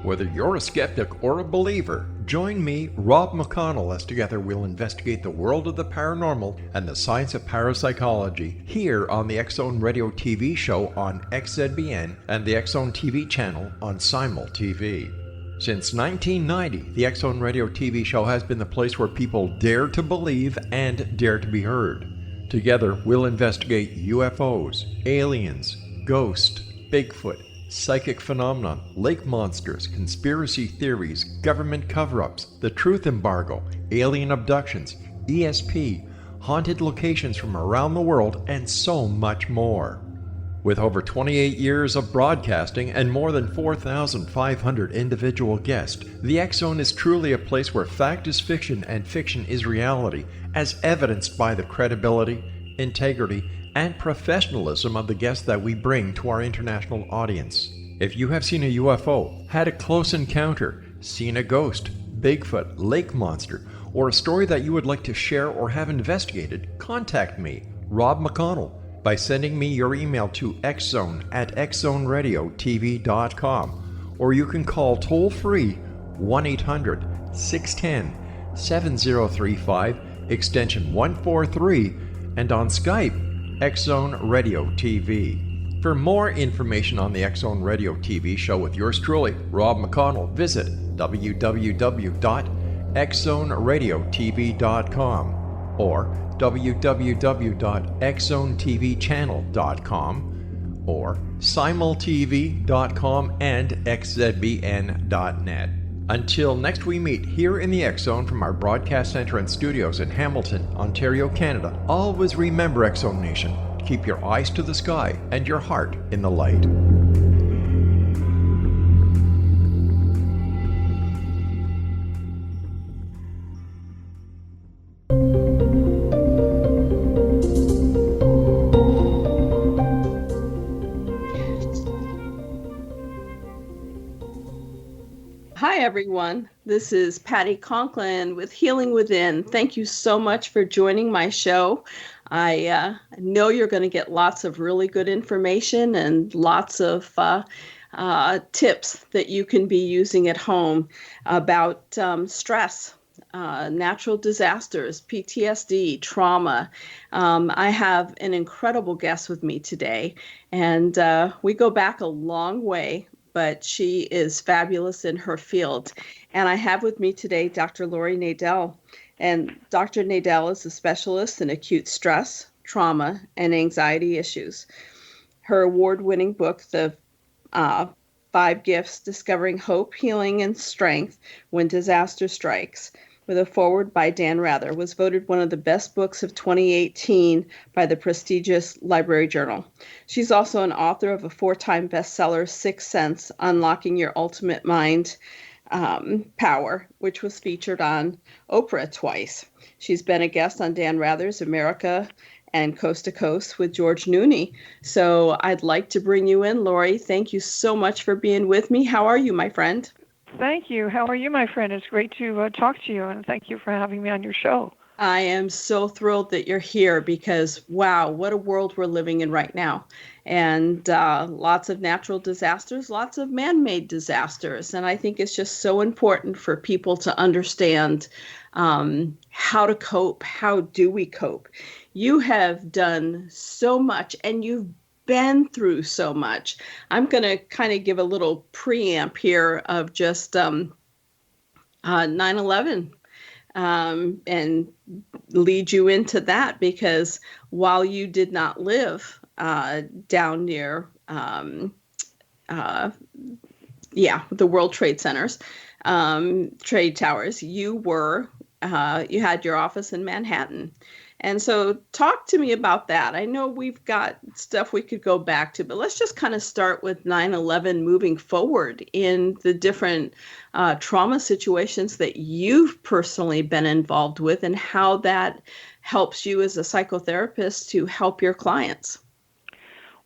Whether you're a skeptic or a believer, join me, Rob McConnell, as together we'll investigate the world of the paranormal and the science of parapsychology here on the X-Zone Radio TV show on XZBN and the X-Zone TV channel on Simul TV. Since 1990, the X-Zone Radio TV show has been the place where people dare to believe and dare to be heard. Together, we'll investigate UFOs, aliens, ghosts, Bigfoot, psychic phenomenon, lake monsters, conspiracy theories, government cover-ups, the truth embargo, alien abductions, ESP, haunted locations from around the world, and so much more. With over 28 years of broadcasting and more than 4,500 individual guests, the X-Zone is truly a place where fact is fiction and fiction is reality, as evidenced by the credibility, integrity, and professionalism of the guests that we bring to our international audience. If you have seen a UFO, had a close encounter, seen a ghost, Bigfoot, lake monster, or a story that you would like to share or have investigated, contact me, Rob McConnell, by sending me your email to xzone@xzoneradiotv.com, or you can call toll-free 1-800-610-7035, extension 143, and on Skype, X-Zone Radio TV. For more information on the X-Zone Radio TV show with yours truly, Rob McConnell, visit www.xzoneradiotv.com or www.xzonetvchannel.com or simultv.com and xzbn.net. Until next we meet here in the X-Zone from our broadcast center and studios in Hamilton, Ontario, Canada, always remember, X-Zone Nation, keep your eyes to the sky and your heart in the light. Hi, everyone. This is Patty Conklin with Healing Within. Thank you so much for joining my show. I know you're going to get lots of really good information and lots of tips that you can be using at home about stress, natural disasters, PTSD, trauma. I have an incredible guest with me today, and we go back a long way, but she is fabulous in her field. And I have with me today Dr. Laurie Nadel. And Dr. Nadel is a specialist in acute stress, trauma, and anxiety issues. Her award-winning book, The 5 Gifts, Discovering Hope, Healing, and Strength When Disaster Strikes, with a foreword by Dan Rather, was voted one of the best books of 2018 by the prestigious Library Journal. She's also an author of a 4-time bestseller, Sixth Sense, Unlocking Your Ultimate Mind Power, which was featured on Oprah twice. She's been a guest on Dan Rather's America and Coast to Coast with George Noonan. So I'd like to bring you in, Laurie. Thank you so much for being with me. How are you, my friend? Thank you. How are you, my friend? It's great to talk to you, and thank you for having me on your show. I am so thrilled that you're here because, wow, what a world we're living in right now. And lots of natural disasters, lots of man-made disasters. And I think it's just so important for people to understand how to cope. How do we cope? You have done so much, and you've been through so much. I'm going to kind of give a little preamp here of just 9/11 and lead you into that, because while you did not live down near the World Trade Centers, trade towers, you had your office in Manhattan. And so talk to me about that. I know we've got stuff we could go back to, but let's just kind of start with 9/11 moving forward in the different trauma situations that you've personally been involved with and how that helps you as a psychotherapist to help your clients.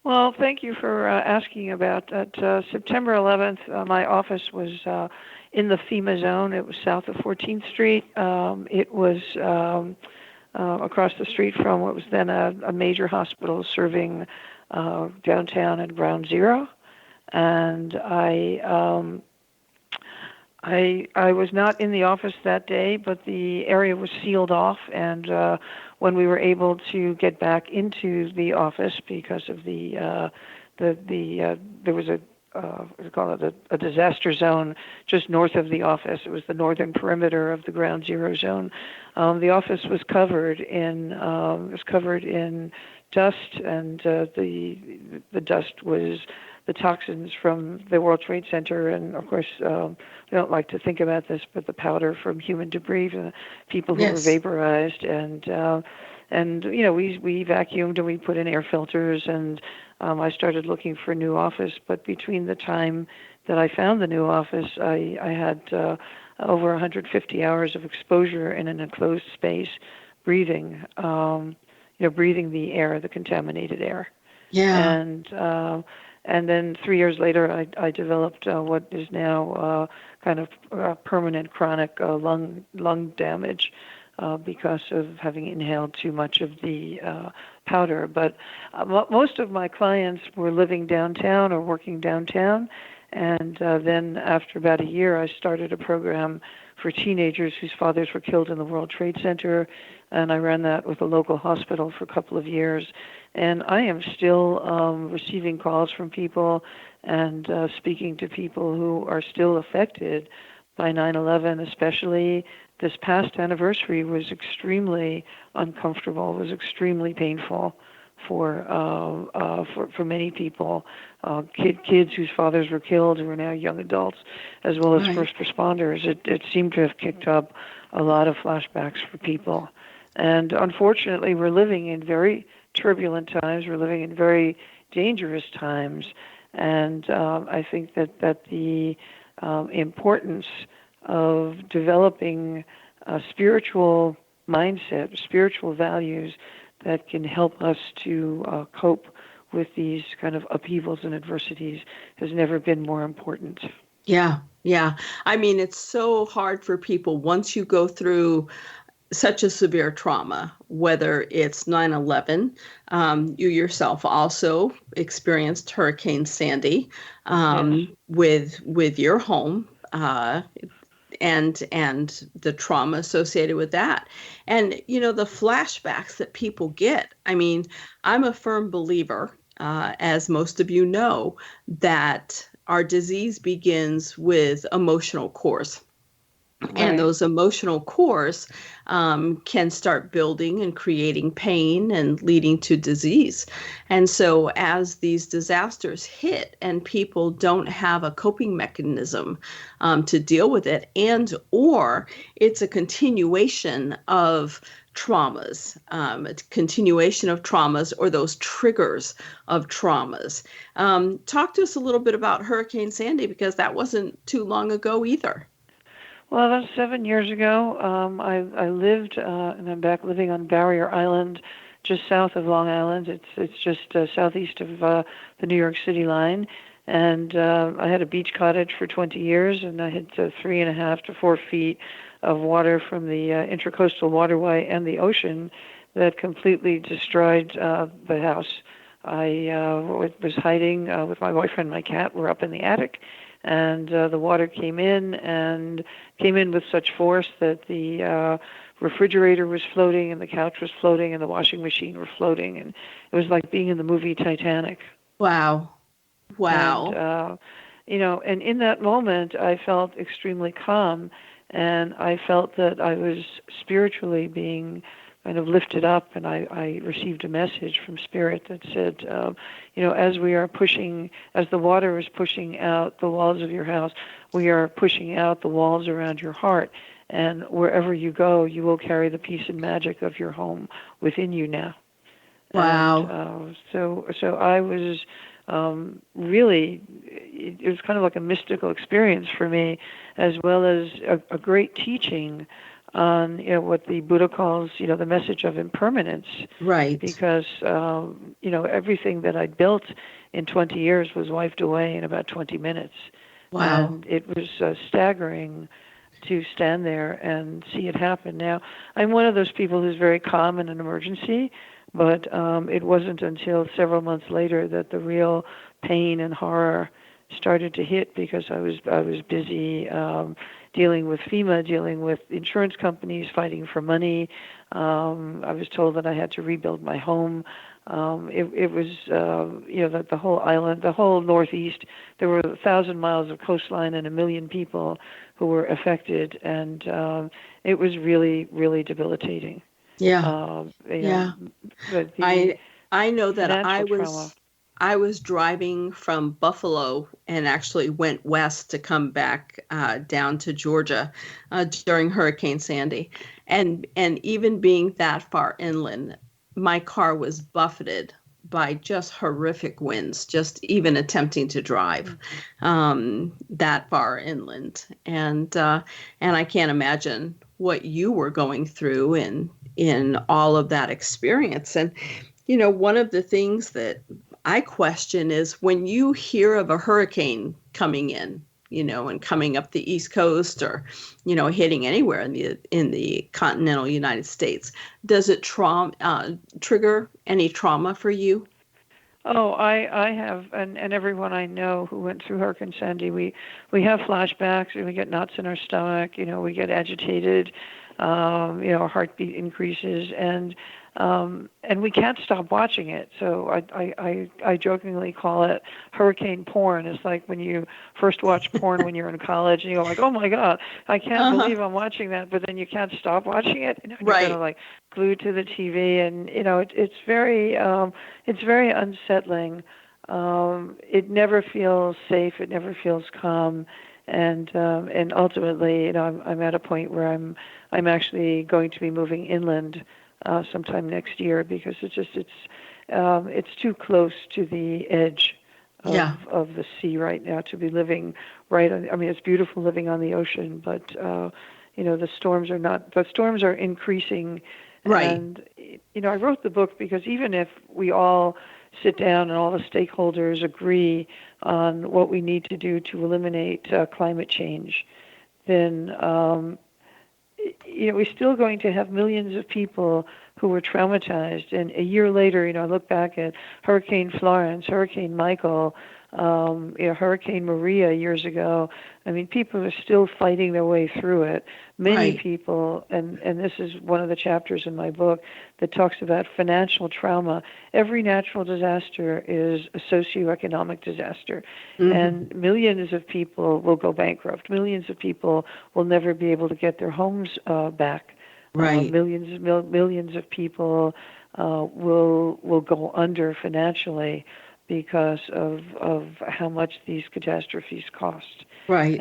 Well, thank you for asking about that. September 11th, my office was in the FEMA zone. It was south of 14th Street. It was across the street from what was then a major hospital serving downtown at Ground Zero. And I I was not in the office that day, but the area was sealed off, and when we were able to get back into the office because of there was we call it a disaster zone just north of the office. It was the northern perimeter of the ground zero zone. The office was covered in dust, and the dust was the toxins from the World Trade Center, and of course, I don't like to think about this, but the powder from human debris, the people who were vaporized, and we vacuumed and we put in air filters, and I started looking for a new office. But between the time that I found the new office, I had over 150 hours of exposure in an enclosed space, breathing, breathing the air, the contaminated air. Yeah. And then 3 years later, I developed what is now kind of permanent chronic lung damage because of having inhaled too much of the powder. But most of my clients were living downtown or working downtown. And then after about a year, I started a program for teenagers whose fathers were killed in the World Trade Center, and I ran that with a local hospital for a couple of years. And I am still receiving calls from people and speaking to people who are still affected by 9/11, especially this past anniversary was extremely uncomfortable, was extremely painful for many people, kids whose fathers were killed who are now young adults, as well as first responders. It seemed to have kicked up a lot of flashbacks for people. And unfortunately, we're living in very turbulent times. We're living in very dangerous times. And I think that the importance of developing a spiritual mindset, spiritual values that can help us to cope with these kind of upheavals and adversities has never been more important. Yeah, yeah. I mean, it's so hard for people once you go through such a severe trauma, whether it's 9/11, you yourself also experienced Hurricane Sandy with your home, and the trauma associated with that. And, the flashbacks that people get. I mean, I'm a firm believer, as most of you know, that our disease begins with emotional cores. And those emotional cores can start building and creating pain and leading to disease. And so as these disasters hit and people don't have a coping mechanism to deal with it, or it's a continuation of traumas, or those triggers of traumas. Talk to us a little bit about Hurricane Sandy, because that wasn't too long ago either. Well, about 7 years ago, I lived, and I'm back living on Barrier Island, just south of Long Island. It's just southeast of the New York City line. And I had a beach cottage for 20 years, and I had 3.5 to 4 feet of water from the Intracoastal Waterway and the ocean that completely destroyed the house. I was hiding with my boyfriend and my cat. We're up in the attic. And the water came in with such force that the refrigerator was floating and the couch was floating and the washing machine were floating. And it was like being in the movie Titanic. Wow. And, and in that moment, I felt extremely calm, and I felt that I was spiritually being kind of lifted up, and I received a message from Spirit that said, as the water is pushing out the walls of your house, we are pushing out the walls around your heart, and wherever you go, you will carry the peace and magic of your home within you now. Wow. And, so I was really, it was kind of like a mystical experience for me, as well as a great teaching on what the Buddha calls the message of impermanence. Right. Because everything that I'd built in 20 years was wiped away in about 20 minutes. Wow. And it was staggering to stand there and see it happen. Now, I'm one of those people who's very calm in an emergency, but it wasn't until several months later that the real pain and horror started to hit because I was busy dealing with FEMA, dealing with insurance companies, fighting for money. I was told that I had to rebuild my home. It was, the whole island, the whole Northeast. There were 1,000 miles of coastline and 1 million people who were affected, and it was really, really debilitating. Yeah. Yeah. I know that trauma. I was driving from Buffalo and actually went west to come back down to Georgia during Hurricane Sandy, and even being that far inland, my car was buffeted by just horrific winds, just even attempting to drive that far inland, and I can't imagine what you were going through in all of that experience. And one of the things that I question is when you hear of a hurricane coming in, and coming up the East Coast or, hitting anywhere in the continental United States, does it trigger any trauma for you? Oh, I have, and everyone I know who went through Hurricane Sandy, we have flashbacks, and we get knots in our stomach, we get agitated, our heartbeat increases, and we can't stop watching it. So I jokingly call it hurricane porn. It's like when you first watch porn when you're in college, and you're like, oh my God, I can't believe I'm watching that, but then you can't stop watching it. You're kind of like glued to the TV, and it's very unsettling. It never feels safe. It never feels calm. And ultimately, I'm at a point where I'm actually going to be moving inland sometime next year because it's too close to the edge of the sea right now to be living right on. I mean, it's beautiful living on the ocean, but the storms are increasing. Right. And I wrote the book because even if we all sit down and all the stakeholders agree on what we need to do to eliminate climate change, then we're still going to have millions of people who were traumatized. And a year later, I look back at Hurricane Florence, Hurricane Michael, Hurricane Maria years ago. I mean, people are still fighting their way through it. Many people, and this is one of the chapters in my book that talks about financial trauma. Every natural disaster is a socioeconomic disaster, and millions of people will go bankrupt. Millions of people will never be able to get their homes back. Millions of people will go under financially because of how much these catastrophes cost. Right.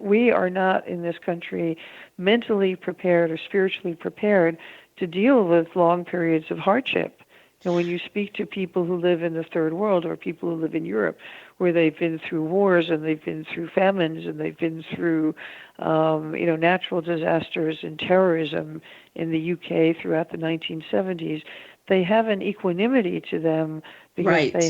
We are not in this country mentally prepared or spiritually prepared to deal with long periods of hardship. And when you speak to people who live in the third world or people who live in Europe, where they've been through wars and they've been through famines and they've been through, natural disasters and terrorism in the UK throughout the 1970s, they have an equanimity to them because they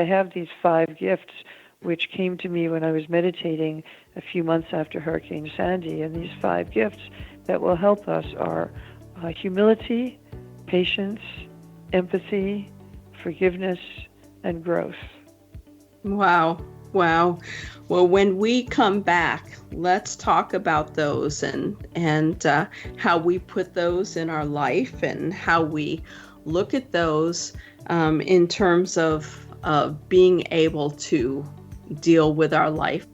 have these 5 gifts which came to me when I was meditating a few months after Hurricane Sandy. And these 5 gifts that will help us are humility, patience, empathy, forgiveness, and growth. Wow. Well, when we come back, let's talk about those and how we put those in our life and how we look at those in terms of being able to deal with our life.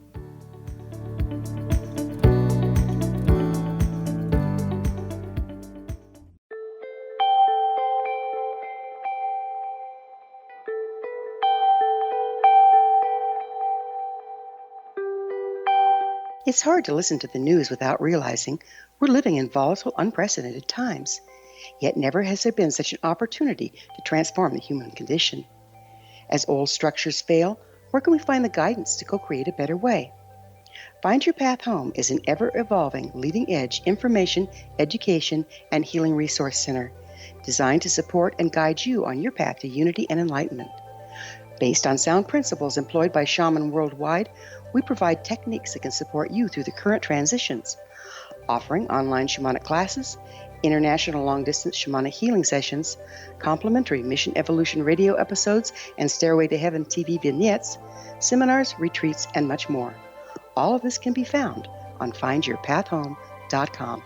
It's hard to listen to the news without realizing we're living in volatile, unprecedented times. Yet never has there been such an opportunity to transform the human condition. As old structures fail, where can we find the guidance to co-create a better way? Find Your Path Home is an ever-evolving, leading-edge information, education, and healing resource center designed to support and guide you on your path to unity and enlightenment. Based on sound principles employed by shamans worldwide, we provide techniques that can support you through the current transitions, offering online shamanic classes, international long-distance shamanic healing sessions, complimentary Mission Evolution radio episodes and Stairway to Heaven TV vignettes, seminars, retreats, and much more. All of this can be found on findyourpathhome.com.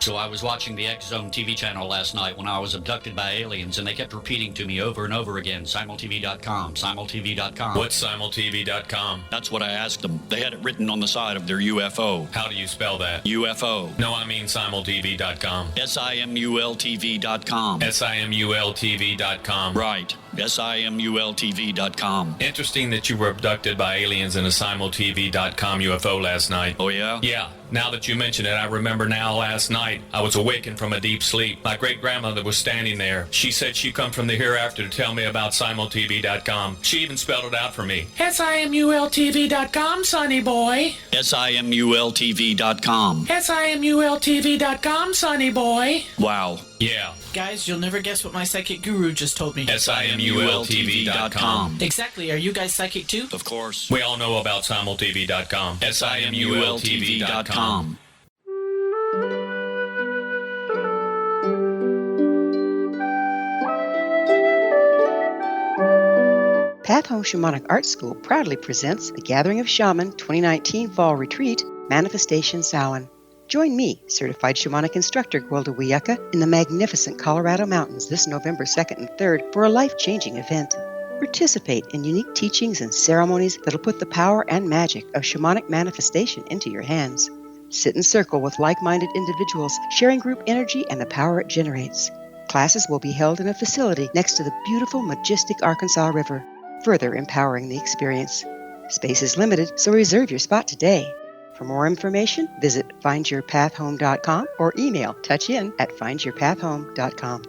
So I was watching the X Zone TV channel last night when I was abducted by aliens, and they kept repeating to me over and over again, simultv.com, simultv.com. What's simultv.com? That's what I asked them. They had it written on the side of their UFO. How do you spell that? UFO. No, I mean simultv.com. simultv.com. simultv.com. Right. simultv.com. Interesting that you were abducted by aliens in a simultv.com UFO last night. Oh, yeah? Yeah. Now that you mention it, I remember now last night I was awakened from a deep sleep. My great-grandmother was standing there. She said she'd come from the hereafter to tell me about simultv.com. She even spelled it out for me. simultv.com, sonny boy. simultv.com. simultv.com, sonny boy. Wow. Yeah. Guys, you'll never guess what my psychic guru just told me. simultv.com. Exactly. Are you guys psychic too? Of course. We all know about simultv.com. simultv.com. Path Home Shamanic Art School proudly presents the Gathering of Shaman 2019 Fall Retreat, Manifestation Samhain. Join me, certified shamanic instructor Gwilda Wiyaka, in the magnificent Colorado Mountains this November 2nd and 3rd for a life-changing event. Participate in unique teachings and ceremonies that'll put the power and magic of shamanic manifestation into your hands. Sit in circle with like-minded individuals, sharing group energy and the power it generates. Classes will be held in a facility next to the beautiful, majestic Arkansas River, further empowering the experience. Space is limited, so reserve your spot today. For more information, visit findyourpathhome.com or email touchin@findyourpathhome.com.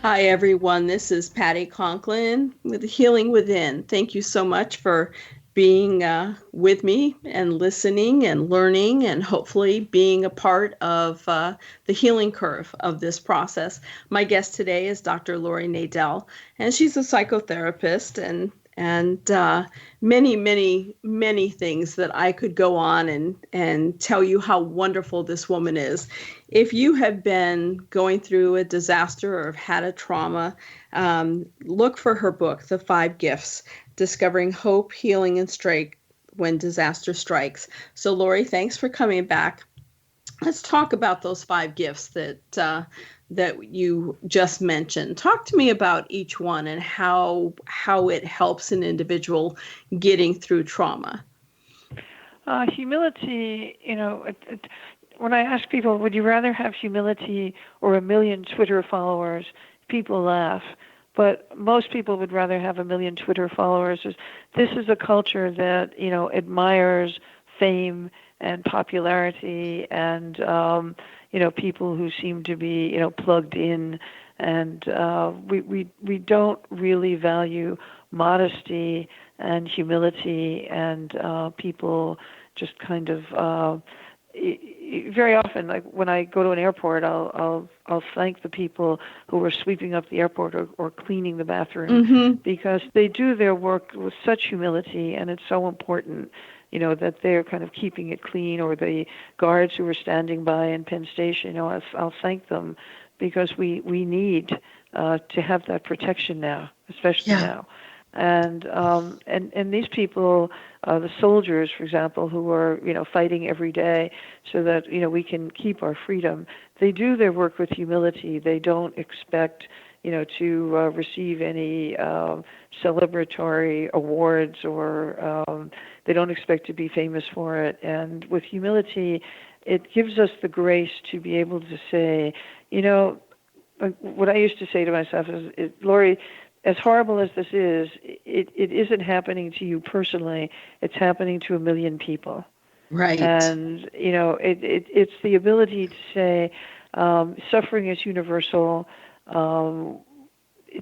Hi, everyone. This is Patty Conklin with Healing Within. Thank you so much for being with me and listening and learning and hopefully being a part of the healing curve of this process. My guest today is Dr. Laurie Nadel, and she's a psychotherapist and many things that I could go on and tell you how wonderful this woman is. If you have been going through a disaster or have had a trauma, look for her book, The 5 Gifts, Discovering Hope, Healing, and Strength When Disaster Strikes. So, Laurie, thanks for coming back. Let's talk about those 5 gifts that you just mentioned. Talk to me about each one and how it helps an individual getting through trauma. Humility, when I ask people, would you rather have humility or 1 million Twitter followers? People laugh. But most people would rather have 1 million Twitter followers. This is a culture that, admires fame and popularity and, people who seem to be, plugged in. And we don't really value modesty and humility, and people just kind of very often, like when I go to an airport, I'll thank the people who are sweeping up the airport or cleaning the bathroom, because they do their work with such humility, and it's so important, that they're kind of keeping it clean. Or the guards who are standing by in Penn Station, I'll thank them, because we need to have that protection now, especially now. And these people, the soldiers, for example, who are fighting every day so that we can keep our freedom, they do their work with humility. They don't expect to receive any celebratory awards, or they don't expect to be famous for it. And with humility, it gives us the grace to be able to say, what I used to say to myself is, Laurie, as horrible as this is, it isn't happening to you personally. It's happening to 1 million people. Right. And, it's the ability to say suffering is universal.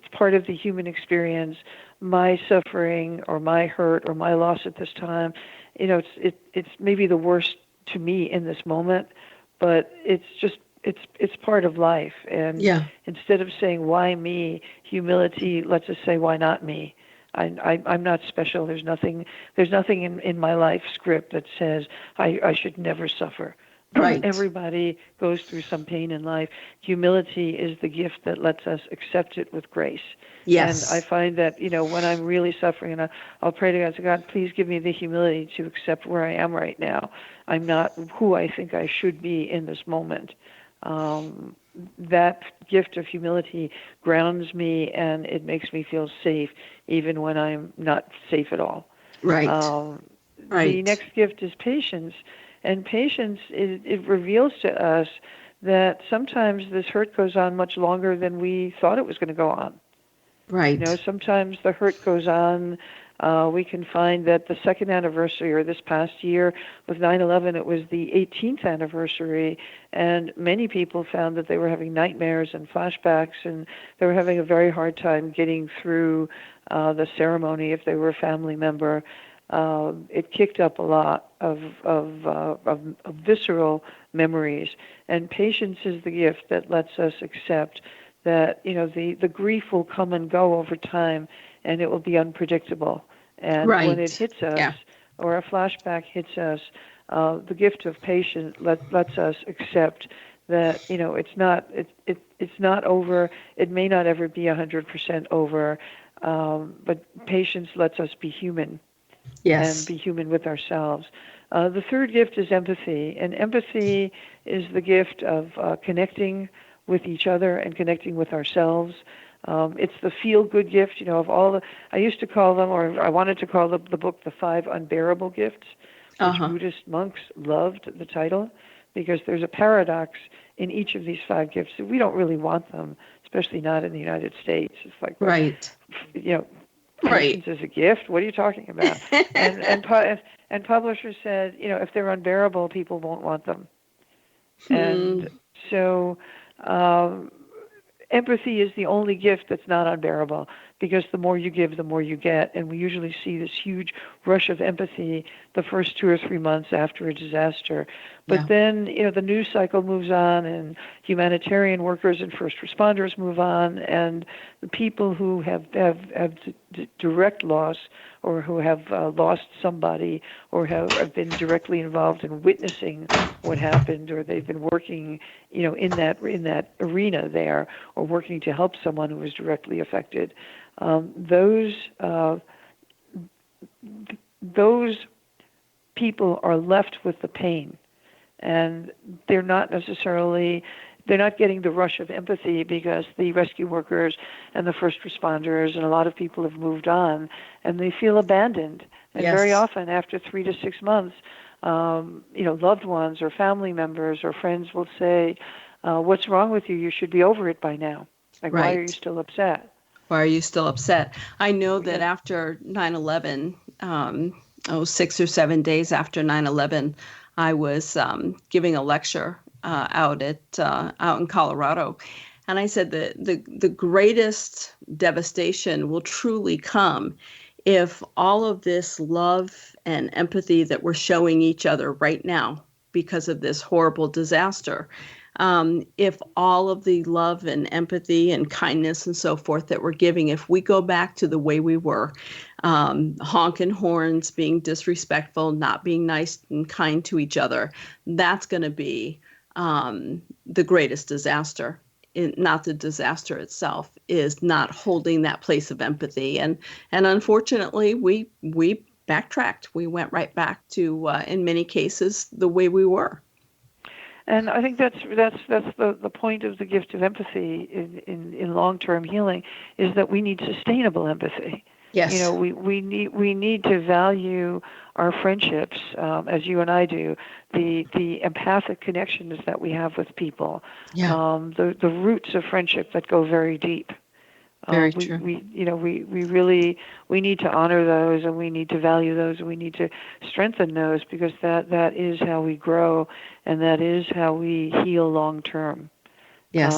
it's part of the human experience. My suffering or my hurt or my loss at this time, it's maybe the worst to me in this moment, but it's part of life. And instead of saying why me, humility lets us say why not me. I'm not special. There's nothing in my life script that says I should never suffer. Right. Everybody goes through some pain in life. Humility is the gift that lets us accept it with grace. Yes. And I find that, when I'm really suffering, and I'll pray to God, say, God, please give me the humility to accept where I am right now. I'm not who I think I should be in this moment. That gift of humility grounds me, and it makes me feel safe, even when I'm not safe at all. Right. Right. The next gift is patience. And patience, it reveals to us that sometimes this hurt goes on much longer than we thought it was going to go on. Right. Sometimes the hurt goes on. We can find that the second anniversary, or this past year with 9/11, it was the 18th anniversary, and many people found that they were having nightmares and flashbacks, and they were having a very hard time getting through the ceremony if they were a family member. It kicked up a lot of visceral memories, and patience is the gift that lets us accept that the grief will come and go over time, and it will be unpredictable. And when it hits us, or a flashback hits us, the gift of patience lets us accept that it's not over. It may not ever be 100% over, but patience lets us be human. Yes. And be human with ourselves. The third gift is empathy, and empathy is the gift of connecting with each other and connecting with ourselves. It's the feel-good gift, of all the. I used to call them, or I wanted to call the book, The Five Unbearable Gifts, which Buddhist monks loved the title, because there's a paradox in each of these five gifts. We don't really want them, especially not in the United States. It's like, right. Patience is a gift. What are you talking about? and publishers said, if they're unbearable, people won't want them. And so empathy is the only gift that's not unbearable, because the more you give, the more you get. And we usually see this huge rush of empathy the first 2 or 3 months after a disaster. But then, the news cycle moves on, and humanitarian workers and first responders move on, and the people who have direct loss, or who have lost somebody, or have been directly involved in witnessing what happened, or they've been working, in that arena there, or working to help someone who was directly affected. Those people are left with the pain, and they're not getting the rush of empathy, because the rescue workers and the first responders and a lot of people have moved on, and they feel abandoned. And very often, after 3 to 6 months, loved ones or family members or friends will say, "What's wrong with you? You should be over it by now. Like, why are you still upset?" Why are you still upset? I know that after 9/11, 6 or 7 days after 9/11, I was giving a lecture out in Colorado, and I said that the greatest devastation will truly come if all of this love and empathy that we're showing each other right now because of this horrible disaster, if all of the love and empathy and kindness and so forth that we're giving, if we go back to the way we were, honking horns, being disrespectful, not being nice and kind to each other, that's going to be the greatest disaster. Not the disaster itself, is not holding that place of empathy. And unfortunately, we backtracked. We went right back to, in many cases, the way we were. And I think that's the point of the gift of empathy in long-term healing, is that we need sustainable empathy. Yes. We need to value our friendships, as you and I do, the empathic connections that we have with people, the roots of friendship that go very deep. Very true. We need to honor those, and we need to value those, and we need to strengthen those, because that is how we grow, and that is how we heal long term. Yes.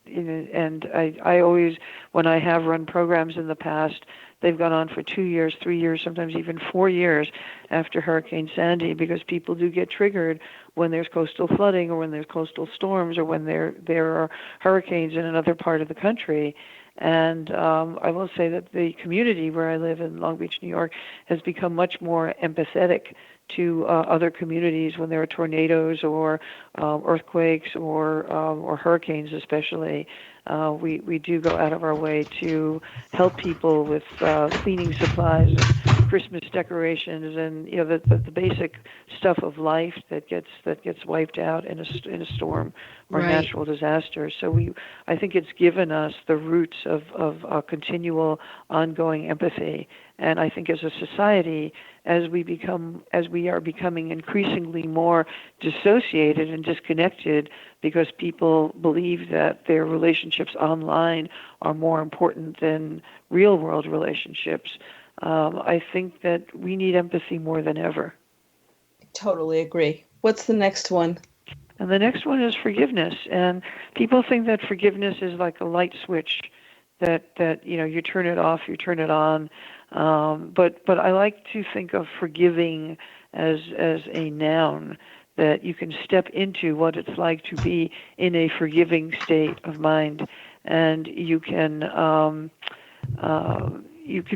and I always, when I have run programs in the past, they've gone on for 2 years, 3 years, sometimes even 4 years after Hurricane Sandy, because people do get triggered when there's coastal flooding or when there's coastal storms or when there are hurricanes in another part of the country. And I will say that the community where I live in Long Beach, New York, has become much more empathetic to other communities when there are tornadoes or earthquakes or hurricanes especially. We do go out of our way to help people with cleaning supplies and Christmas decorations and the basic stuff of life that gets wiped out in a storm or Right. natural disaster. So I think it's given us the roots of continual ongoing empathy. And I think as a society, as we are becoming increasingly more dissociated and disconnected because people believe that their relationships online are more important than real world relationships, I think that we need empathy more than ever. Totally agree. What's the next one? And the next one is forgiveness. And people think that forgiveness is like a light switch that you turn it off, you turn it on. But I like to think of forgiving as a noun, that you can step into what it's like to be in a forgiving state of mind, and you can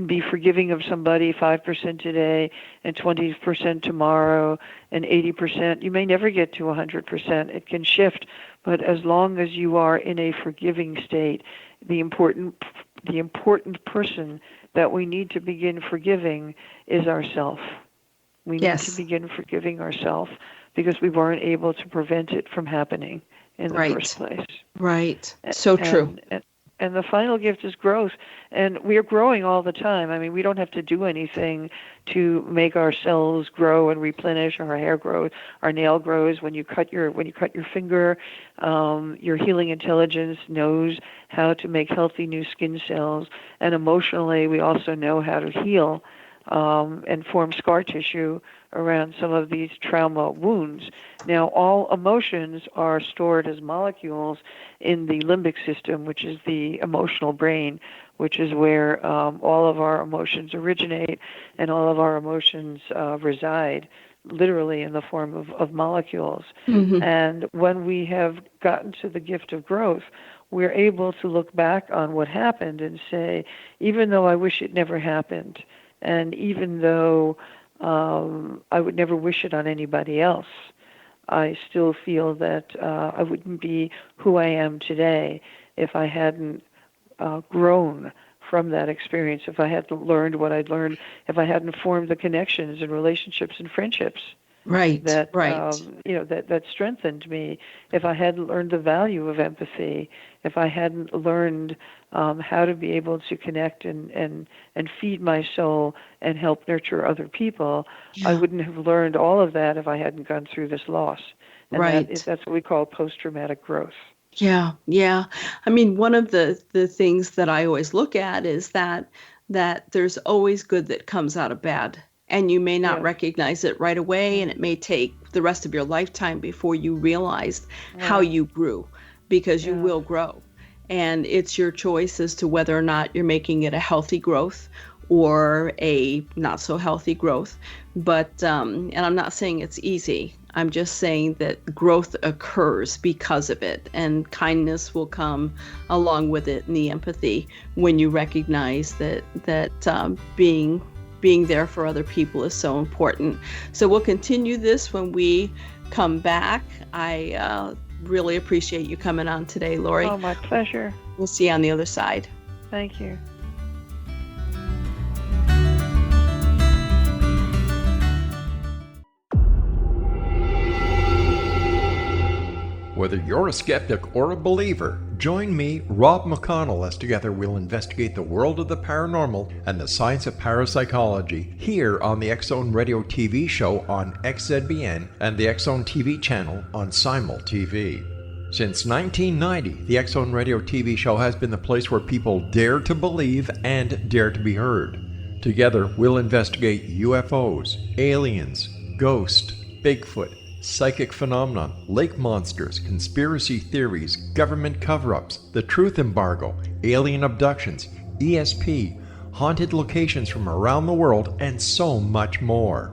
be forgiving of somebody 5% today and 20% tomorrow and 80%. You may never get to 100%. It can shift, but as long as you are in a forgiving state, the important person that we need to begin forgiving is ourself. We need to begin forgiving ourselves because we weren't able to prevent it from happening in the first place. Right. So true. And the final gift is growth. And we are growing all the time. I mean, we don't have to do anything to make our cells grow and replenish, or our hair grows, our nail grows. When you cut your finger, your healing intelligence knows how to make healthy new skin cells. And emotionally, we also know how to heal and form scar tissue around some of these trauma wounds. Now, all emotions are stored as molecules in the limbic system, which is the emotional brain, which is where all of our emotions originate and all of our emotions reside, literally in the form of molecules. Mm-hmm. And when we have gotten to the gift of growth, we're able to look back on what happened and say, even though I wish it never happened, and even though I would never wish it on anybody else, I still feel that I wouldn't be who I am today if I hadn't grown from that experience, if I hadn't learned what I'd learned, if I hadn't formed the connections and relationships and friendships. That strengthened me, if I hadn't learned the value of empathy, if I hadn't learned how to be able to connect and feed my soul and help nurture other people, I wouldn't have learned all of that if I hadn't gone through this loss. And that's what we call post-traumatic growth. Yeah. I mean, one of the things that I always look at is that there's always good that comes out of bad. And you may not recognize it right away, and it may take the rest of your lifetime before you realize how you grew, because you will grow. And it's your choice as to whether or not you're making it a healthy growth or a not so healthy growth. But, and I'm not saying it's easy. I'm just saying that growth occurs because of it, and kindness will come along with it, and the empathy, when you recognize that being there for other people is so important. So we'll continue this when we come back. I really appreciate you coming on today, Laurie. Oh, my pleasure. We'll see you on the other side. Thank you. Whether you're a skeptic or a believer, join me, Rob McConnell, as together we'll investigate the world of the paranormal and the science of parapsychology here on the X-Zone Radio TV show on XZBN and the X-Zone TV channel on Simul TV. Since 1990, the X-Zone Radio TV show has been the place where people dare to believe and dare to be heard. Together, we'll investigate UFOs, aliens, ghosts, Bigfoot, psychic phenomenon, lake monsters, conspiracy theories, government cover-ups, the truth embargo, alien abductions, ESP, haunted locations from around the world, and so much more.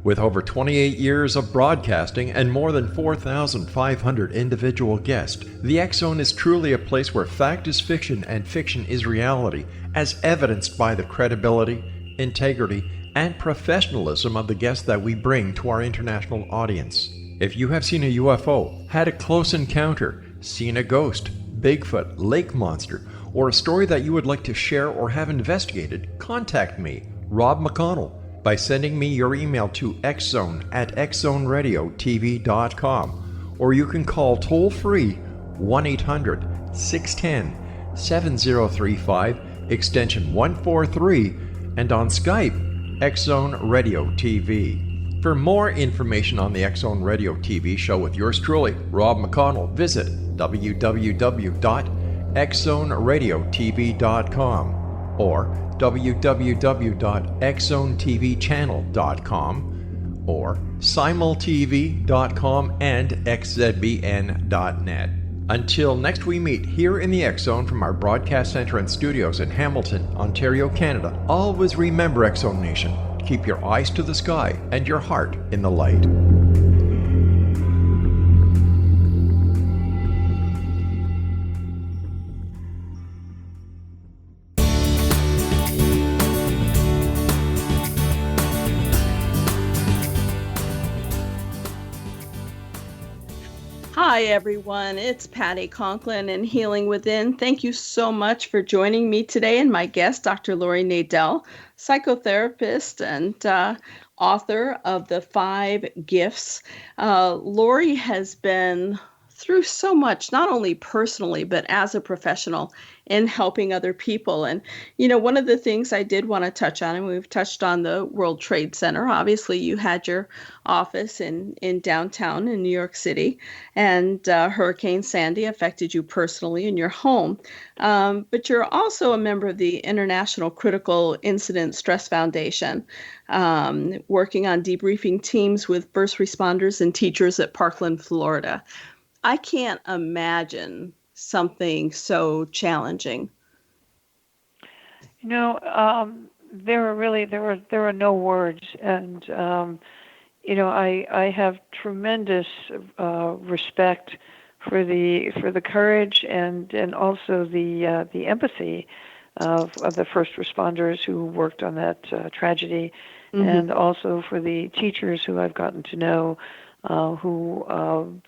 With over 28 years of broadcasting and more than 4,500 individual guests, the X Zone is truly a place where fact is fiction and fiction is reality, as evidenced by the credibility, integrity, and professionalism of the guests that we bring to our international audience. If you have seen a UFO, had a close encounter, seen a ghost, Bigfoot, lake monster, or a story that you would like to share or have investigated, contact me, Rob McConnell, by sending me your email to xzone@xzoneradiotv.com, or you can call toll-free 1-800-610-7035, extension 143, and on Skype, X Zone Radio TV. For more information on the X Zone Radio TV show with yours truly, Rob McConnell, visit www.xzoneradiotv.com or www.xzonetvchannel.com or simultv.com and xzbn.net. Until next we meet here in the X Zone from our broadcast center and studios in Hamilton, Ontario, Canada, always remember, X Zone Nation, keep your eyes to the sky and your heart in the light. Hi, everyone. It's Patty Conklin and Healing Within. Thank you so much for joining me today and my guest, Dr. Laurie Nadel, psychotherapist and author of The 5 Gifts. Laurie has been through so much, not only personally, but as a professional in helping other people. And, you know, one of the things I did want to touch on, and we've touched on the World Trade Center. Obviously, you had your office in downtown in New York City, and Hurricane Sandy affected you personally in your home. But you're also a member of the International Critical Incident Stress Foundation, working on debriefing teams with first responders and teachers at Parkland, Florida. I can't imagine something so challenging. You know, there are no words, and you know, I have tremendous respect for the courage and also the empathy of the first responders who worked on that tragedy, and also for the teachers who I've gotten to know, who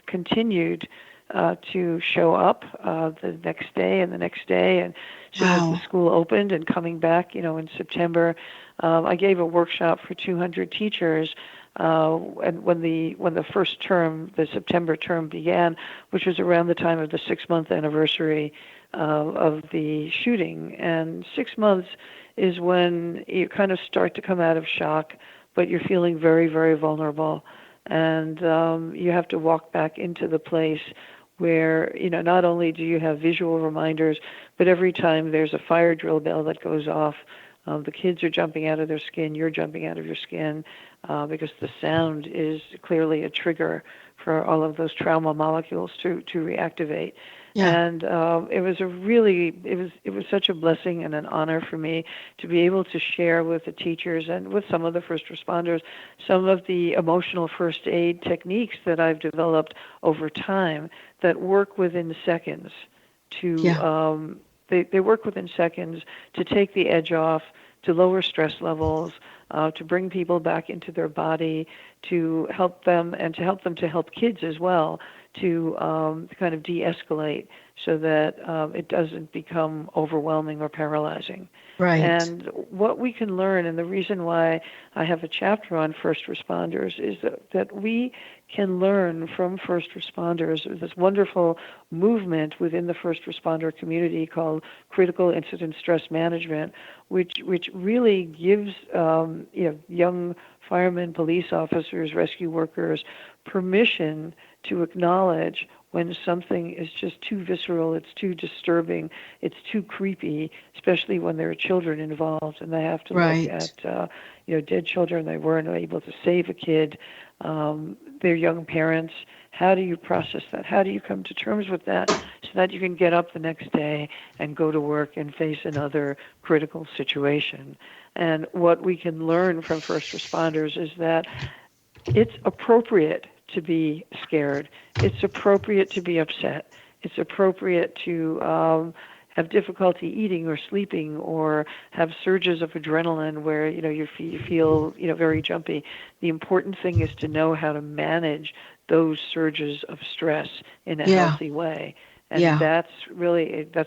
continued to show up the next day and the next day, and as soon as the school opened and coming back, you know, in September, I gave a workshop for 200 teachers, and when the first term, the September term began, which was around the time of the 6-month anniversary of the shooting, and 6 months is when you kind of start to come out of shock, but you're feeling very, very vulnerable. And you have to walk back into the place where, you know, not only do you have visual reminders, but every time there's a fire drill bell that goes off, the kids are jumping out of their skin, you're jumping out of your skin, because the sound is clearly a trigger for all of those trauma molecules to reactivate. Yeah. And it was such a blessing and an honor for me to be able to share with the teachers and with some of the first responders some of the emotional first aid techniques that I've developed over time that work within seconds to they work within seconds to take the edge off, to lower stress levels, to bring people back into their body, to help them and to help kids as well, to kind of de-escalate so that it doesn't become overwhelming or paralyzing. Right. And what we can learn, and the reason why I have a chapter on first responders, is that we can learn from first responders. There's this wonderful movement within the first responder community called Critical Incident Stress Management, which really gives young firemen, police officers, rescue workers permission to acknowledge when something is just too visceral, it's too disturbing, it's too creepy, especially when there are children involved and they have to Right. look at dead children. They weren't able to save a kid. Their young parents. How do you process that? How do you come to terms with that so that you can get up the next day and go to work and face another critical situation? And what we can learn from first responders is that it's appropriate to be scared. It's appropriate to be upset. It's appropriate to have difficulty eating or sleeping, or have surges of adrenaline where you feel very jumpy. The important thing is to know how to manage those surges of stress in a healthy way. And that's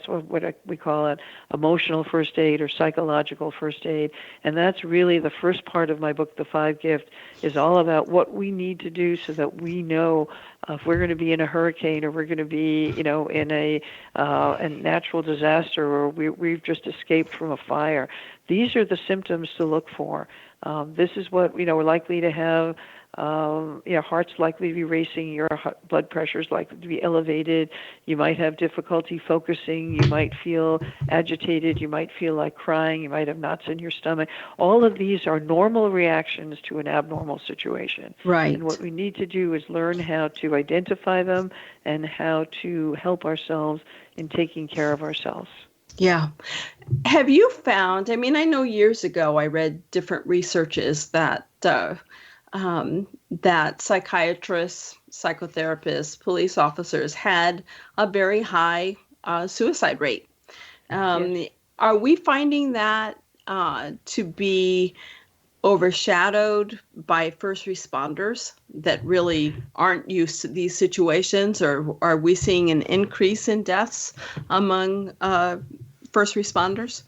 what we call it, emotional first aid or psychological first aid. And that's really the first part of my book, The Five Gift, is all about what we need to do so that we know if we're going to be in a hurricane, or we're going to be, in a natural disaster, or we've just escaped from a fire. These are the symptoms to look for. This is what we're likely to have. Heart's likely to be racing, your blood pressure is likely to be elevated, you might have difficulty focusing, you might feel agitated, you might feel like crying, you might have knots in your stomach. All of these are normal reactions to an abnormal situation. Right. And what we need to do is learn how to identify them and how to help ourselves in taking care of ourselves. Yeah. Have you found, I know years ago I read different researches that that psychiatrists, psychotherapists, police officers had a very high suicide rate. Yes. Are we finding that to be overshadowed by first responders that really aren't used to these situations, or are we seeing an increase in deaths among first responders?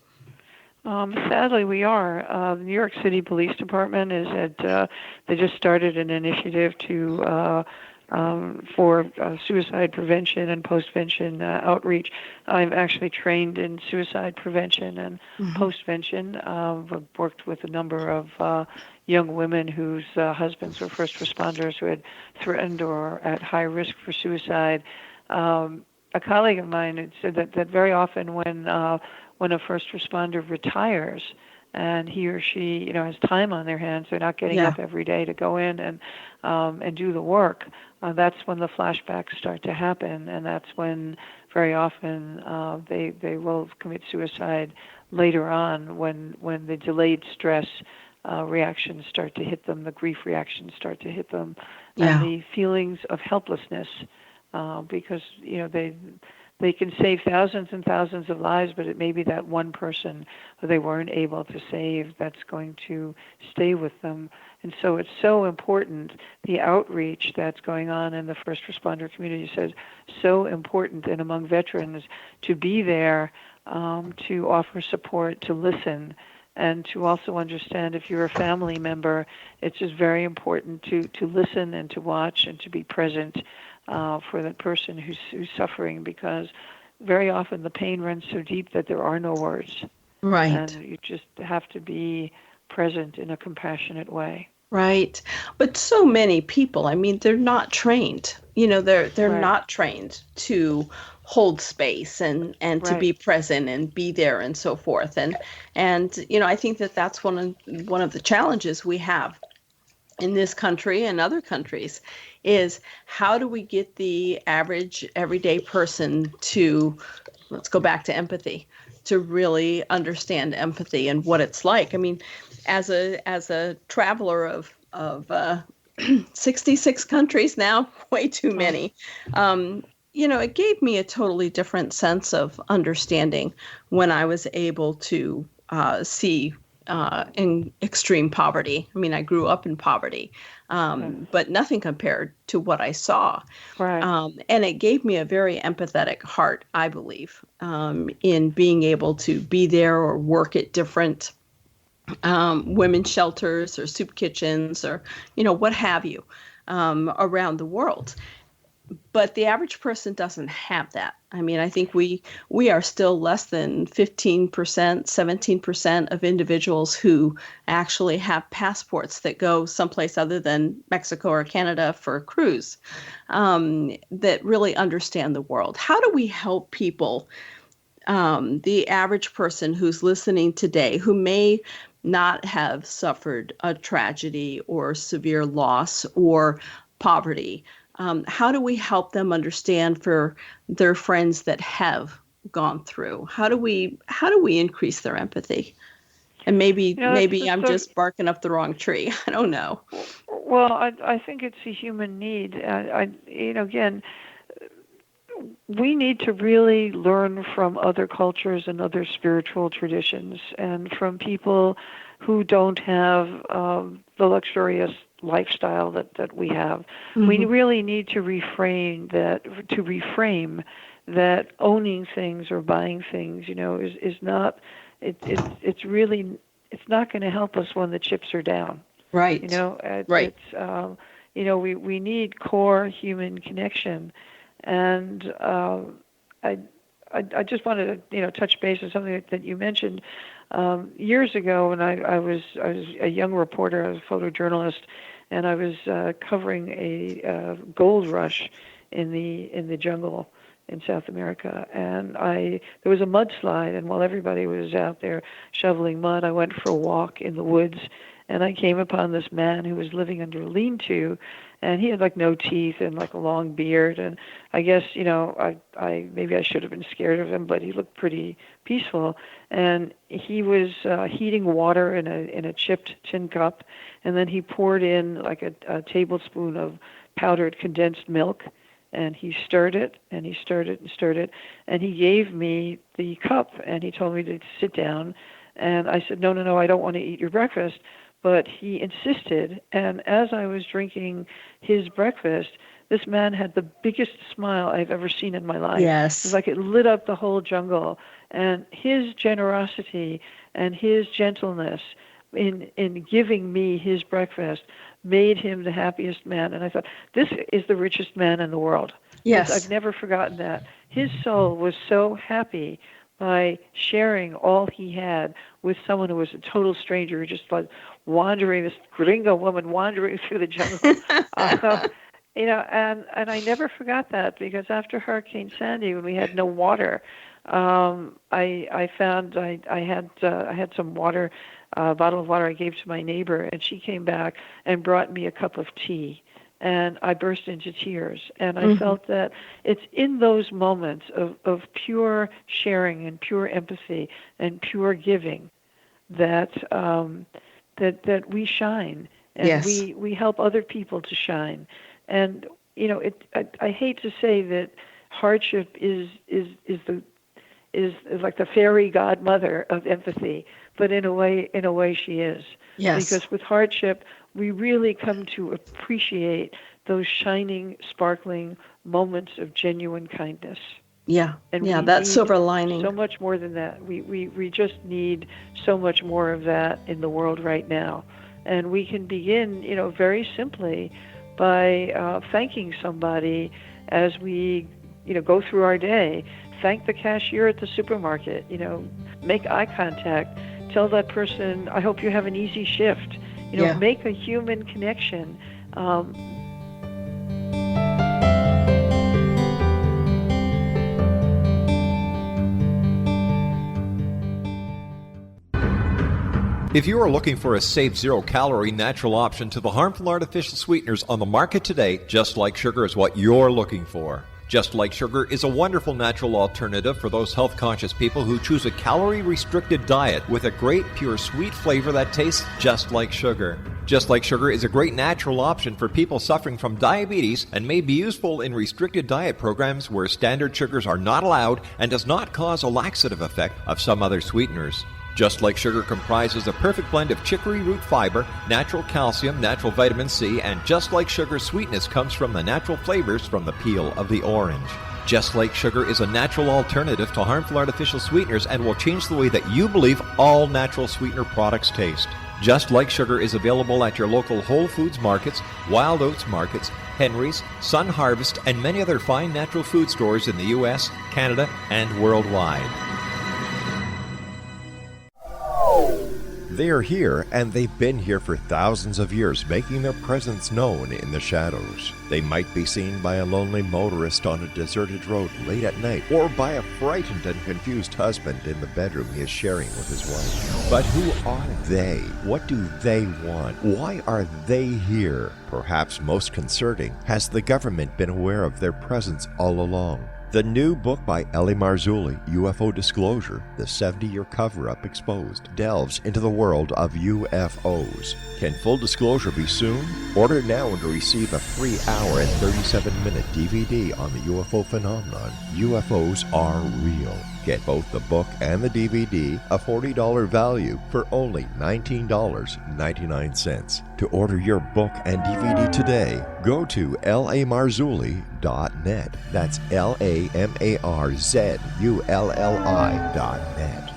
Sadly, we are. The New York City Police Department they just started an initiative for suicide prevention and postvention outreach. I'm actually trained in suicide prevention and postvention. I've worked with a number of young women whose husbands were first responders who had threatened or at high risk for suicide. A colleague of mine had said that very often when a first responder retires and he or she, has time on their hands, they're not getting up every day to go in and do the work. That's when the flashbacks start to happen, and that's when very often they will commit suicide later on when the delayed stress reactions start to hit them, the grief reactions start to hit them, and the feelings of helplessness, because they can save thousands and thousands of lives, but it may be that one person who they weren't able to save that's going to stay with them. And so it's so important, the outreach that's going on in the first responder community says so important, and among veterans, to be there, to offer support, to listen, and to also understand if you're a family member, it's just very important to listen and to watch and to be present for that person who's suffering, because very often the pain runs so deep that there are no words. Right. And you just have to be present in a compassionate way. Right. But so many people, they're not trained. They're not trained to hold space and to be present and be there and so forth. And I think that's one of the challenges we have in this country and other countries is how do we get the average everyday person to, let's go back to empathy, to really understand empathy and what it's like. As a traveler of 66 countries now, way too many, it gave me a totally different sense of understanding when I was able to see in extreme poverty. I grew up in poverty, but nothing compared to what I saw. Right. And it gave me a very empathetic heart, I believe, in being able to be there or work at different women's shelters or soup kitchens or, what have you, around the world. But the average person doesn't have that. I mean, I think we are still less than 15%, 17% of individuals who actually have passports that go someplace other than Mexico or Canada for a cruise, that really understand the world. How do we help people, the average person who's listening today, who may not have suffered a tragedy or severe loss or poverty? How do we help them understand for their friends that have gone through? How do we increase their empathy? And maybe I'm just barking up the wrong tree. I don't know. Well, I think it's a human need. Again, we need to really learn from other cultures and other spiritual traditions, and from people who don't have the luxurious lifestyle that we have. Mm-hmm. We really need to reframe that owning things or buying things, is not. It's not going to help us when the chips are down. Right. Right. It's we need core human connection, and I just wanted to touch base on something that you mentioned years ago when I was a young reporter, I was a photojournalist, and I was covering a gold rush in the jungle in South America, and there was a mudslide, and while everybody was out there shoveling mud, I went for a walk in the woods, and I came upon this man who was living under a lean-to, and he had like no teeth and like a long beard, and I guess I maybe I should have been scared of him, but he looked pretty peaceful, and he was heating water in a chipped tin cup, and then he poured in like a tablespoon of powdered condensed milk, and he stirred it, and he stirred it and stirred it, and he gave me the cup, and he told me to sit down, and I said, no, I don't want to eat your breakfast. But he insisted, and as I was drinking his breakfast, this man had the biggest smile I've ever seen in my life. Yes. It was like it lit up the whole jungle. And his generosity and his gentleness in giving me his breakfast made him the happiest man. And I thought, this is the richest man in the world. Yes. I've never forgotten that. His soul was so happy by sharing all he had with someone who was a total stranger, just like this gringo woman wandering through the jungle. And I never forgot that, because after Hurricane Sandy, when we had no water, I found I had some water, a bottle of water I gave to my neighbor, and she came back and brought me a cup of tea. And I burst into tears. And I felt that it's in those moments of pure sharing and pure empathy and pure giving that that we shine, and yes. we help other people to shine. And I hate to say that hardship is like the fairy godmother of empathy, but in a way she is. Yes. Because with hardship, we really come to appreciate those shining, sparkling moments of genuine kindness. Yeah, and that silver lining. So much more than that. We just need so much more of that in the world right now. And we can begin, very simply by thanking somebody as we, go through our day. Thank the cashier at the supermarket, make eye contact. Tell that person, I hope you have an easy shift. Make a human connection. If you are looking for a safe, zero-calorie natural option to the harmful artificial sweeteners on the market today, Just Like Sugar is what you're looking for. Just Like Sugar is a wonderful natural alternative for those health-conscious people who choose a calorie-restricted diet with a great, pure, sweet flavor that tastes just like sugar. Just Like Sugar is a great natural option for people suffering from diabetes and may be useful in restricted diet programs where standard sugars are not allowed and does not cause a laxative effect of some other sweeteners. Just Like Sugar comprises a perfect blend of chicory root fiber, natural calcium, natural vitamin C, and Just Like Sugar's sweetness comes from the natural flavors from the peel of the orange. Just Like Sugar is a natural alternative to harmful artificial sweeteners and will change the way that you believe all natural sweetener products taste. Just Like Sugar is available at your local Whole Foods markets, Wild Oats markets, Henry's, Sun Harvest, and many other fine natural food stores in the U.S., Canada, and worldwide. They are here, and they've been here for thousands of years, making their presence known in the shadows. They might be seen by a lonely motorist on a deserted road late at night, or by a frightened and confused husband in the bedroom he is sharing with his wife. But who are they? What do they want? Why are they here? Perhaps most concerning, has the government been aware of their presence all along? The new book by Ellie Marzulli, UFO Disclosure, the 70-year cover-up exposed, delves into the world of UFOs. Can full disclosure be soon? Order now and receive a free hour and 37-minute DVD on the UFO phenomenon. UFOs are real. Get both the book and the DVD, a $40 value, for only $19.99. To order your book and DVD today, go to lamarzulli.net. That's LAMARZULLI.net.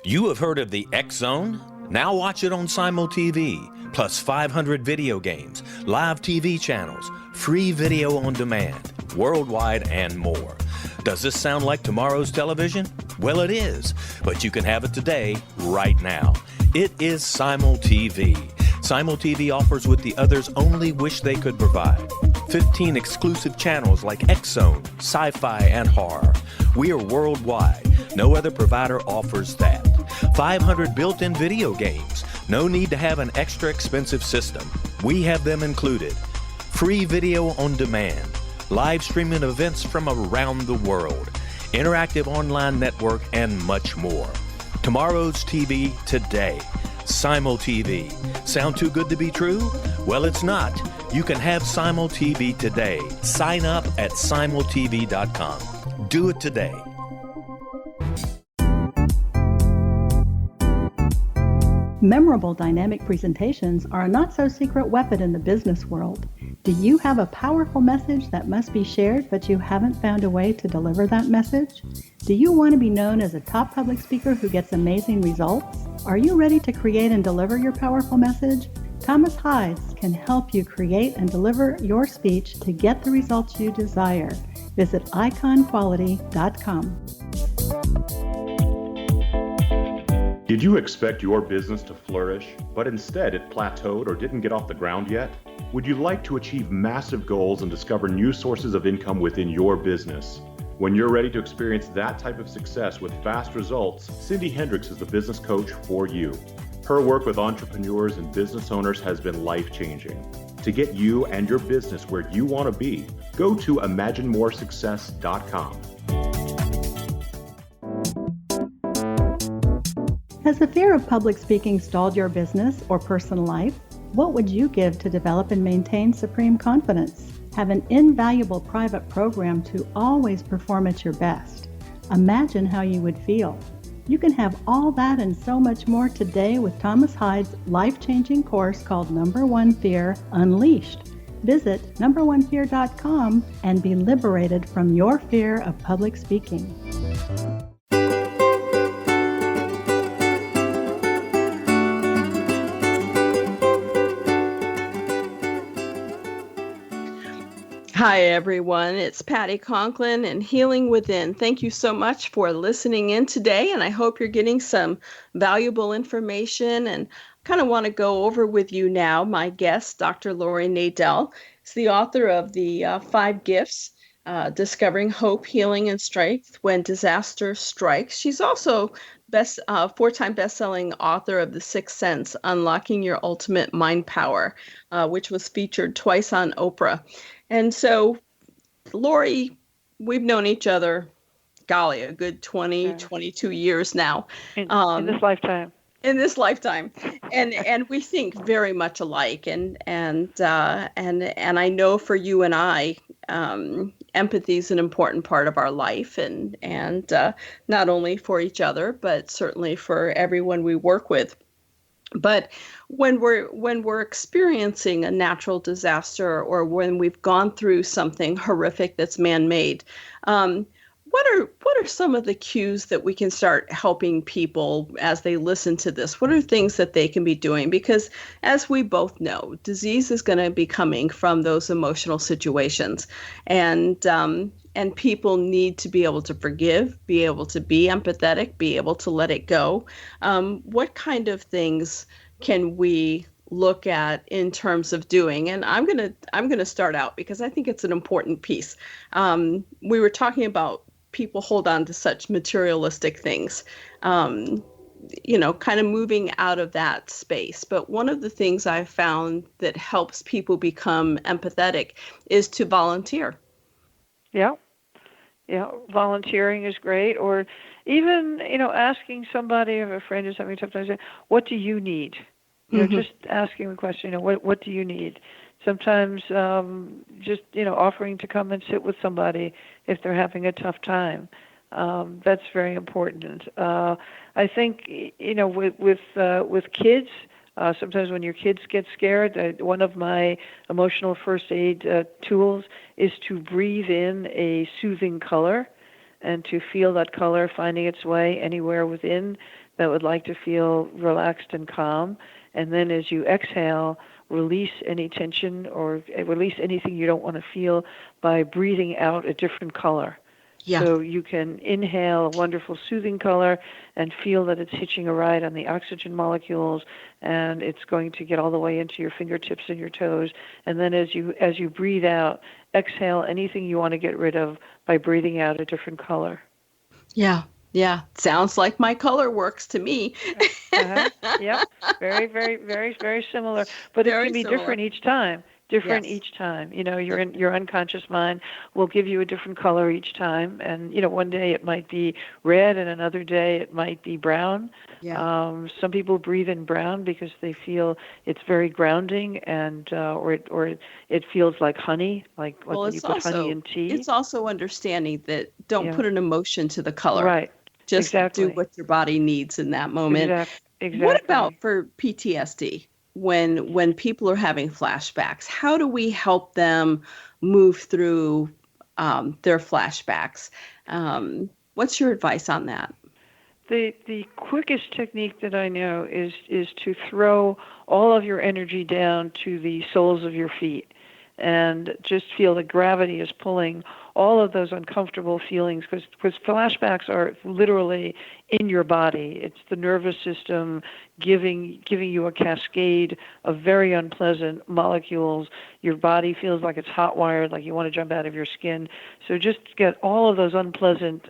You have heard of the X Zone? Now watch it on Simul TV, plus 500 video games, live TV channels, free video on demand, worldwide, and more. Does this sound like tomorrow's television? Well, it is, but you can have it today, right now. It is Simul TV. Simul TV offers what the others only wish they could provide. 15 exclusive channels like X-Zone, Sci-Fi, and Horror. We are worldwide. No other provider offers that. 500 built-in video games. No need to have an extra expensive system. We have them included. Free video on demand. Live streaming events from around the world, interactive online network, and much more. Tomorrow's TV today. Simul TV. Sound too good to be true? Well, it's not. You can have Simul TV today. Sign up at simultv.com. Do it today. Memorable dynamic presentations are a not-so-secret weapon in the business world. Do you have a powerful message that must be shared, but you haven't found a way to deliver that message? Do you want to be known as a top public speaker who gets amazing results? Are you ready to create and deliver your powerful message? Thomas Hides can help you create and deliver your speech to get the results you desire. Visit iconquality.com. Did you expect your business to flourish, but instead it plateaued or didn't get off the ground yet? Would you like to achieve massive goals and discover new sources of income within your business? When you're ready to experience that type of success with fast results, Cindy Hendricks is the business coach for you. Her work with entrepreneurs and business owners has been life-changing. To get you and your business where you want to be, go to imaginemoresuccess.com. Has the fear of public speaking stalled your business or personal life? What would you give to develop and maintain supreme confidence? Have an invaluable private program to always perform at your best. Imagine how you would feel. You can have all that and so much more today with Thomas Hides' life-changing course called Number One Fear Unleashed. Visit numberonefear.com and be liberated from your fear of public speaking. Hi, everyone. It's Patty Conklin and Healing Within. Thank you so much for listening in today, and I hope you're getting some valuable information. And kind of want to go over with you now my guest, Dr. Laurie Nadel. Is the author of the 5 Gifts, Discovering Hope, Healing, and Strength When Disaster Strikes. She's also 4-time best-selling author of The Sixth Sense, Unlocking Your Ultimate Mind Power, which was featured twice on Oprah. And so, Laurie, we've known each other, golly, a good 20, 22 years now. In this lifetime. In this lifetime, and we think very much alike, and I know for you and I, empathy is an important part of our life, and not only for each other, but certainly for everyone we work with. But when we're experiencing a natural disaster, or when we've gone through something horrific that's man-made, what are some of the cues that we can start helping people as they listen to this? What are things that they can be doing? Because as we both know, disease is going to be coming from those emotional situations, and people need to be able to forgive, be able to be empathetic, be able to let it go. What kind of things can we look at in terms of doing? And I'm gonna start out because I think it's an important piece. We were talking about people hold on to such materialistic things, kind of moving out of that space. But one of the things I've found that helps people become empathetic is to volunteer. Yeah. Yeah, volunteering is great, or even, asking somebody, if a friend is having a tough time, say, what do you need? Just asking the question, what do you need? Sometimes just, offering to come and sit with somebody if they're having a tough time. That's very important. I think, with kids, sometimes when your kids get scared, one of my emotional first aid tools is to breathe in a soothing color and to feel that color finding its way anywhere within that would like to feel relaxed and calm. And then as you exhale, release any tension or release anything you don't want to feel by breathing out a different color. Yeah. So you can inhale a wonderful soothing color and feel that it's hitching a ride on the oxygen molecules, and it's going to get all the way into your fingertips and your toes. And then as you breathe out, exhale anything you want to get rid of by breathing out a different color. Yeah. Yeah. Sounds like my color works to me. Yep. Very, very, very, very similar. But it can be different each time. Each time. Your unconscious mind will give you a different color each time. And, one day it might be red and another day it might be brown. Yeah. Some people breathe in brown because they feel it's very grounding and or it feels like honey, like when you put honey in tea. It's also understanding that don't put an emotion to the color. Right. Just exactly. do what your body needs in that moment. Exactly. What about for PTSD? When people are having flashbacks, how do we help them move through their flashbacks? What's your advice on that? The quickest technique that I know is to throw all of your energy down to the soles of your feet and just feel the gravity is pulling all of those uncomfortable feelings, because flashbacks are literally in your body. It's the nervous system giving you a cascade of very unpleasant molecules. Your body feels like it's hot wired, like you want to jump out of your skin. So just get all of those unpleasant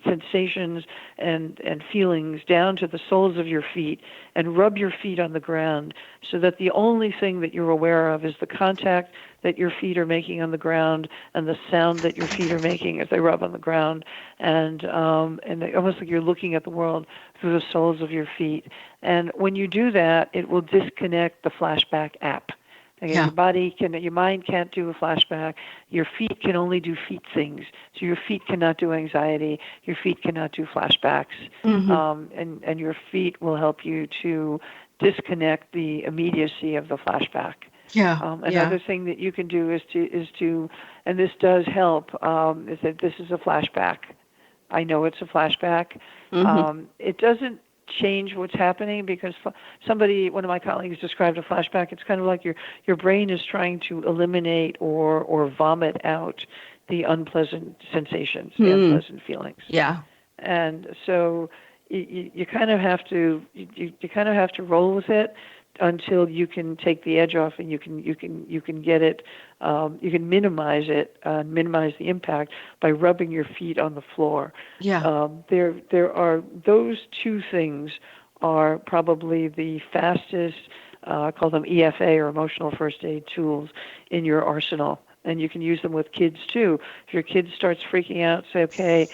sensations and feelings down to the soles of your feet and rub your feet on the ground so that the only thing that you're aware of is the contact that your feet are making on the ground and the sound that your feet are making as they rub on the ground, and almost like you're looking at the world through the soles of your feet. And when you do that, it will disconnect the flashback app. Your mind can't do a flashback. Your feet can only do feet things. So your feet cannot do anxiety. Your feet cannot do flashbacks. And your feet will help you to disconnect the immediacy of the flashback. Another thing that you can do is to, and this does help, is that this is a flashback. I know it's a flashback. It doesn't change what's happening, because one of my colleagues described a flashback. It's kind of like your brain is trying to eliminate or vomit out the unpleasant sensations, the unpleasant feelings. Yeah. And so you kind of have to roll with it until you can take the edge off, and you can get it, you can minimize it, minimize the impact by rubbing your feet on the floor. There are those two things are probably the fastest, I call them EFA or emotional first aid tools in your arsenal. And you can use them with kids too. If your kid starts freaking out, say, okay,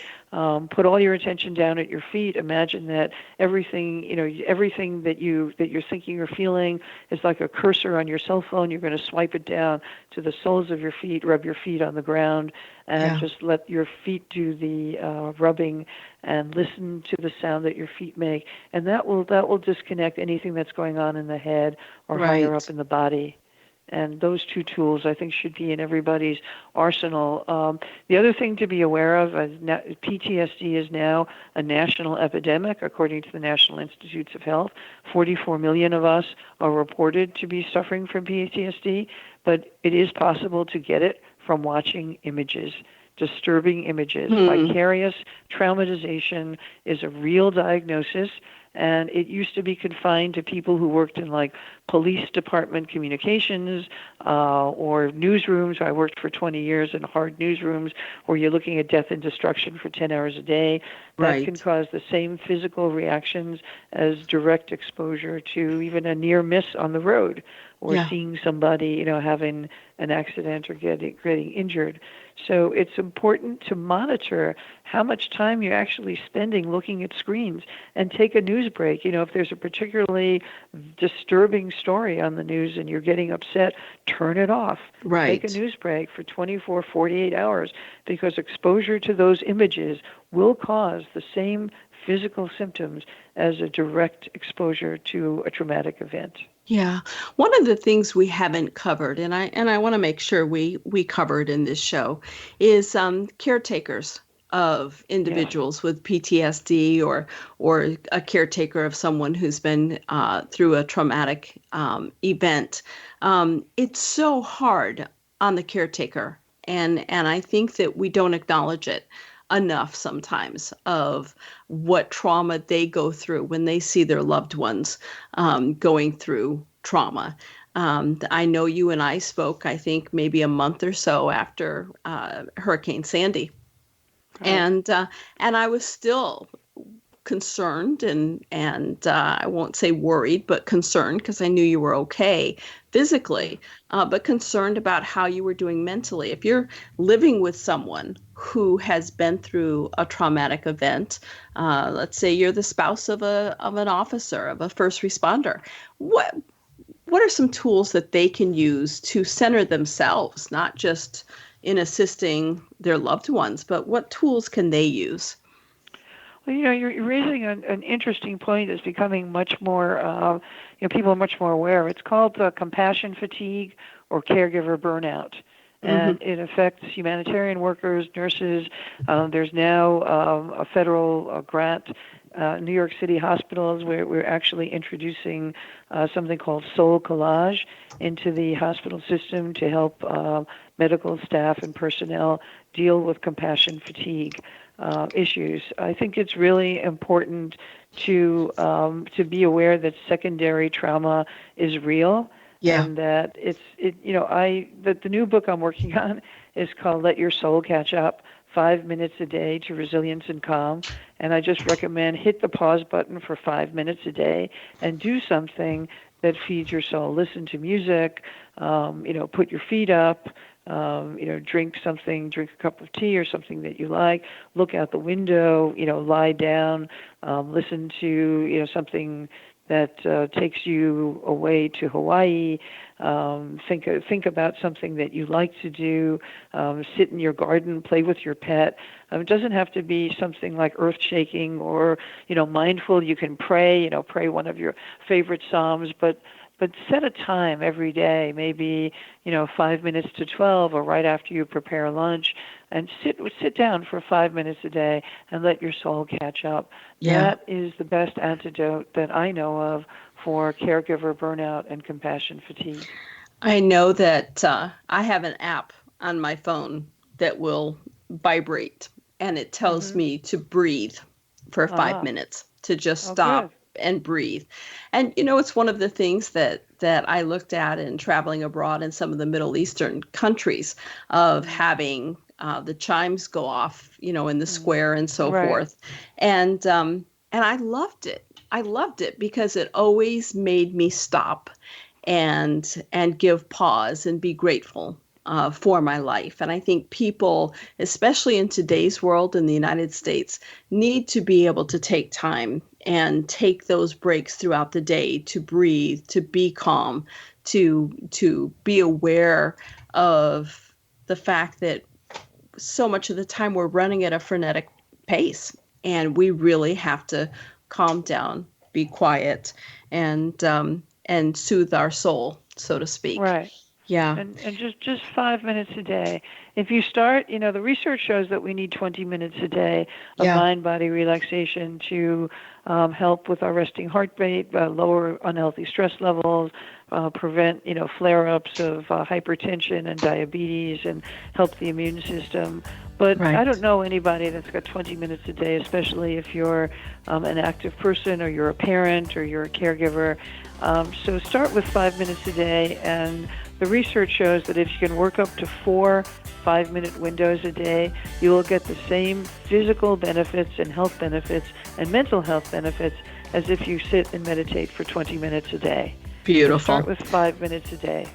put all your attention down at your feet. Imagine that everything that you're thinking or feeling is like a cursor on your cell phone. You're going to swipe it down to the soles of your feet, rub your feet on the ground, and just let your feet do the rubbing and listen to the sound that your feet make. And that will disconnect anything that's going on in the head or higher up in the body. And those two tools, I think, should be in everybody's arsenal. The other thing to be aware of is PTSD is now a national epidemic, according to the National Institutes of Health. 44 million of us are reported to be suffering from PTSD, but it is possible to get it from watching images, disturbing images. Vicarious traumatization is a real diagnosis, and it used to be confined to people who worked in like police department communications or newsrooms. I worked for 20 years in hard newsrooms where you're looking at death and destruction for 10 hours a day. That can cause the same physical reactions as direct exposure to even a near miss on the road or seeing somebody, having an accident or getting injured. So it's important to monitor how much time you're actually spending looking at screens and take a news break. If there's a particularly disturbing story on the news and you're getting upset, turn it off. Take a news break for 24, 48 hours, because exposure to those images will cause the same physical symptoms as a direct exposure to a traumatic event. Yeah. One of the things we haven't covered, and I want to make sure we cover it in this show, is caretakers of individuals with PTSD or a caretaker of someone who's been through a traumatic event. It's so hard on the caretaker, and I think that we don't acknowledge it enough sometimes of what trauma they go through when they see their loved ones going through trauma. I know you and I spoke, I think, maybe a month or so after Hurricane Sandy. And I was still concerned and I won't say worried, but concerned, because I knew you were okay physically, but concerned about how you were doing mentally. If you're living with someone who has been through a traumatic event, let's say you're the spouse of an officer, of a first responder, what are some tools that they can use to center themselves, not just in assisting their loved ones, but what tools can they use? Well, you're raising an interesting point that's becoming much more, people are much more aware. It's called compassion fatigue or caregiver burnout. And it affects humanitarian workers, nurses. There's now a federal grant, New York City hospitals, where we're actually introducing something called Soul Collage into the hospital system to help medical staff and personnel deal with compassion fatigue issues. I think it's really important to be aware that secondary trauma is real. And that the new book I'm working on is called Let Your Soul Catch Up, 5 minutes a day to resilience and calm. And I just recommend hit the pause button for 5 minutes a day and do something that feeds your soul. Listen to music, put your feet up, drink a cup of tea or something that you like, look out the window, lie down, listen to, something that takes you away to Hawaii. Think about something that you like to do. Sit in your garden, play with your pet. It doesn't have to be something like earth-shaking or mindful. You can pray. Pray one of your favorite psalms, but set a time every day, maybe 5 minutes to 12, or right after you prepare lunch, and sit down for 5 minutes a day and let your soul catch up. That is the best antidote that I know of for caregiver burnout and compassion fatigue. I know that I have an app on my phone that will vibrate, and it tells me to breathe for 5 minutes, to just stop and breathe. And it's one of the things that I looked at in traveling abroad in some of the Middle Eastern countries, of having the chimes go off, in the square and so forth. And I loved it. I loved it because it always made me stop and give pause and be grateful for my life. And I think people, especially in today's world in the United States, need to be able to take time and take those breaks throughout the day to breathe, to be calm, to be aware of the fact that so much of the time we're running at a frenetic pace, and we really have to calm down, be quiet, and soothe our soul, so to speak. Right. Yeah. And just 5 minutes a day. If you start, the research shows that we need 20 minutes a day of mind-body relaxation to help with our resting heart rate, lower unhealthy stress levels, prevent, flare-ups of hypertension and diabetes, and help the immune system. But I don't know anybody that's got 20 minutes a day, especially if you're an active person or you're a parent or you're a caregiver. So start with 5 minutes a day, and the research shows that if you can work up to 4 5-minute windows a day, you will get the same physical benefits and health benefits and mental health benefits as if you sit and meditate for 20 minutes a day. Beautiful. So start with 5 minutes a day.